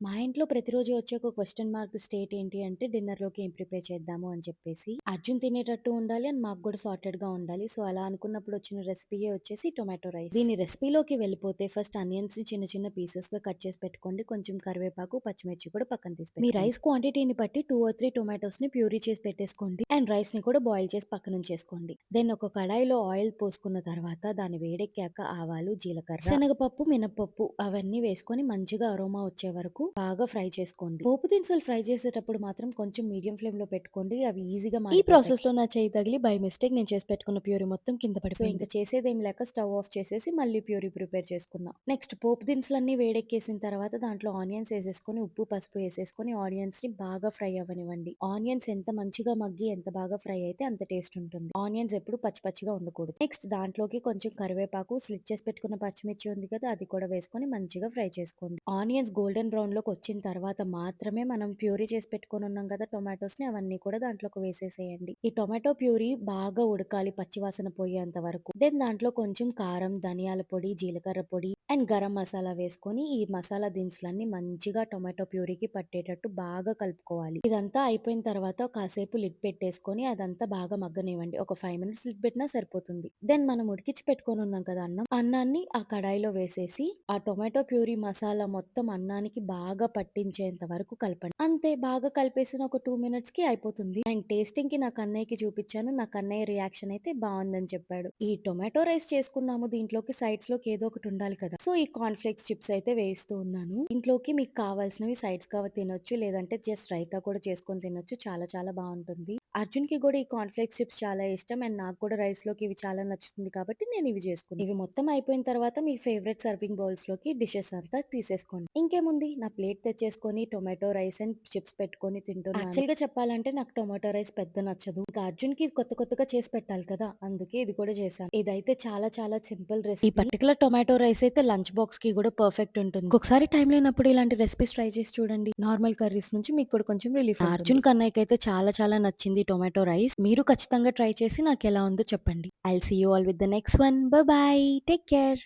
మా ఇంట్లో ప్రతిరోజు వచ్చే ఒక క్వెషన్ మార్క్ స్టేట్ ఏంటి అంటే డిన్నర్‌లోకి ఏం ప్రిపేర్ చేద్దాము అని చెప్పేసి. అర్జున్ తినేటట్టు ఉండాలి అండ్ మాకు గూడా సార్టెడ్‌గా ఉండాలి. సో, అలా అనుకున్నప్పుడు వచ్చిన రెసిపీయే వచ్చేసి టొమాటో రైస్. దీని రెసిపీలోకి వెళ్ళిపోతే ఫస్ట్ ఆనియన్స్‌ని చిన్న చిన్న పీసెస్‌గా కట్ చేసి పెట్టుకోండి. కొంచెం కరివేపాకు, పచ్చిమిర్చి కూడా పక్కన తీసి పెట్టుకోండి. మీ రైస్ క్వాంటిటీని బట్టి 2 ఆర్ 3 టొమాటోస్‌ని ప్యూరీ చేసి పెట్టేసుకోండి. అండ్ రైస్‌ని కూడా బాయిల్ చేసి పక్కనుంచేసుకోండి. దెన్ ఒక కడాయిలో ఆయిల్ పోసుకున్న తర్వాత దాన్ని వేడెక్కాక ఆవాలు, జీలకర్ర, శనగపప్పు, మినపప్పు అవన్నీ వేసుకొని మంచిగా అరోమా వచ్చే వరకు బాగా ఫ్రై చేసుకోండి. పోపు దినుసులు ఫ్రై చేసేటప్పుడు మాత్రం కొంచెం మీడియం ఫ్లేమ్ లో పెట్టుకోండి. అవి ఈజీగా ఈ ప్రాసెస్ లో నా చేయి తగిలి బై మిస్టేక్ నేను చేసి పెట్టుకున్న ప్యూరీ మొత్తం కింద పడిపోయింది. సో ఇంకా చేసేదేం లేక స్టవ్ ఆఫ్ చేసేసి మళ్ళీ ప్యూరీ ప్రిపేర్ చేసుకున్నా. నెక్స్ట్ పోపు దినుసులన్నీ వేడెక్కేసిన తర్వాత దాంట్లో ఆనియన్స్ వేసేసుకొని ఉప్పు పసుపు వేసేసుకొని ఆనియన్స్ ని బాగా ఫ్రై అవ్వనివ్వండి. ఆనియన్స్ ఎంత మంచిగా మగ్గి ఎంత బాగా ఫ్రై అయితే అంత టేస్ట్ ఉంటుంది. ఆనియన్స్ ఎప్పుడు పచ్చి పచ్చిగా ఉండకూడదు. నెక్స్ట్ దాంట్లోకి కొంచెం కరివేపాకు, స్లిట్ చేసి పెట్టుకున్న పచ్చిమిర్చి ఉంది కదా, అది కూడా వేసుకొని మంచిగా ఫ్రై చేసుకోండి. ఆనియన్స్ గోల్డెన్ బ్రౌన్ లోకి వచ్చిన తర్వాత మాత్రమే మనం ప్యూరీ చేసి పెట్టుకొని ఉన్నాం కదా టొమాటోస్ ని, అవన్నీ కూడా దాంట్లోకి వేసేసేయండి. ఈ టొమాటో ప్యూరీ బాగా ఉడకాలి పచ్చివాసన పోయేంత వరకు. దెన్ దాంట్లో కొంచెం కారం, ధనియాల పొడి, జీలకర్ర పొడి అండ్ గరం మసాలా వేసుకొని ఈ మసాలా దినుసులన్నీ మంచిగా టొమాటో ప్యూరీకి పట్టేటట్టు బాగా కలుపుకోవాలి. ఇదంతా అయిపోయిన తర్వాత కాసేపు లిడ్ పెట్టేసుకొని అదంతా బాగా మగ్గనివ్వండి. ఒక 5 మినిట్స్ లిడ్ పెట్టినా సరిపోతుంది. దెన్ మనం ఉడికించి పెట్టుకొని ఉన్నాం కదా అన్నాన్ని ఆ కడాయిలో వేసేసి ఆ టొమాటో ప్యూరీ మసాలా మొత్తం అన్నానికి బాగా పట్టించేంత వరకు కలపండి. అంతే, బాగా కలిపేసిన ఒక 2 మినిట్స్ కి అయిపోతుంది. అండ్ టేస్టింగ్ కి నాకు అన్నయ్యకి చూపించాను. నాకు అన్నయ్య రియాక్షన్ అయితే బాగుందని చెప్పాడు. ఈ టొమాటో రైస్ చేసుకున్నాము, దీంట్లోకి సైడ్స్ లోకి ఏదో ఒకటి ఉండాలి కదా. సో ఈ కార్న్ ఫ్లేక్స్ చిప్స్ అయితే వేస్తూ ఉన్నాను. ఇంట్లోకి మీకు కావాల్సినవి సైడ్స్ గా తినొచ్చు, లేదంటే జస్ట్ రైతా కూడా చేసుకొని తినొచ్చు. చాలా చాలా బాగుంటుంది. అర్జున్ కి కూడా ఈ కార్న్ ఫ్లేక్స్ చిప్స్ చాలా ఇష్టం అండ్ నాకు కూడా రైస్ లోకి ఇవి చాలా నచ్చుతుంది కాబట్టి నేను ఇవి చేసుకున్నాను. ఇవి మొత్తం అయిపోయిన తర్వాత మీ ఫేవరెట్ సర్వింగ్ బౌల్స్ లోకి డిషెస్ అంతా తీసేసుకోండి. ఇంకేముంది, నా ప్లేట్ తెచ్చేసుకొని టొమాటో రైస్ అండ్ చిప్స్ పెట్టుకొని తింటున్నాను. యాక్చువల్ గా చెప్పాలంటే నాకు టొమాటో రైస్ పెద్ద నచ్చదు. ఇంకా అర్జున్ కి కొత్త కొత్తగా చేసి పెట్టాలి కదా, అందుకే ఇది కూడా చేశాను. ఇదైతే చాలా చాలా సింపుల్ రెసిపీ. ఈ పర్టికులర్ టొమాటో రైస్ అయితే లంచ్ బాక్స్ కి కూడా పర్ఫెక్ట్ ఉంటుంది. ఒకసారి టైం లేనప్పుడు ఇలాంటి రెసిపీస్ ట్రై చేసి చూడండి. నార్మల్ కర్రీస్ నుంచి మీకు కూడా కొంచెం రిలీఫ్. అర్జున్ కన్నయ్యకి అయితే చాలా చాలా నచ్చింది టొమాటో రైస్. మీరు ఖచ్చితంగా ట్రై చేసి నాకు ఎలా ఉందో చెప్పండి. I'll see you all with the next one. Bye bye, take care.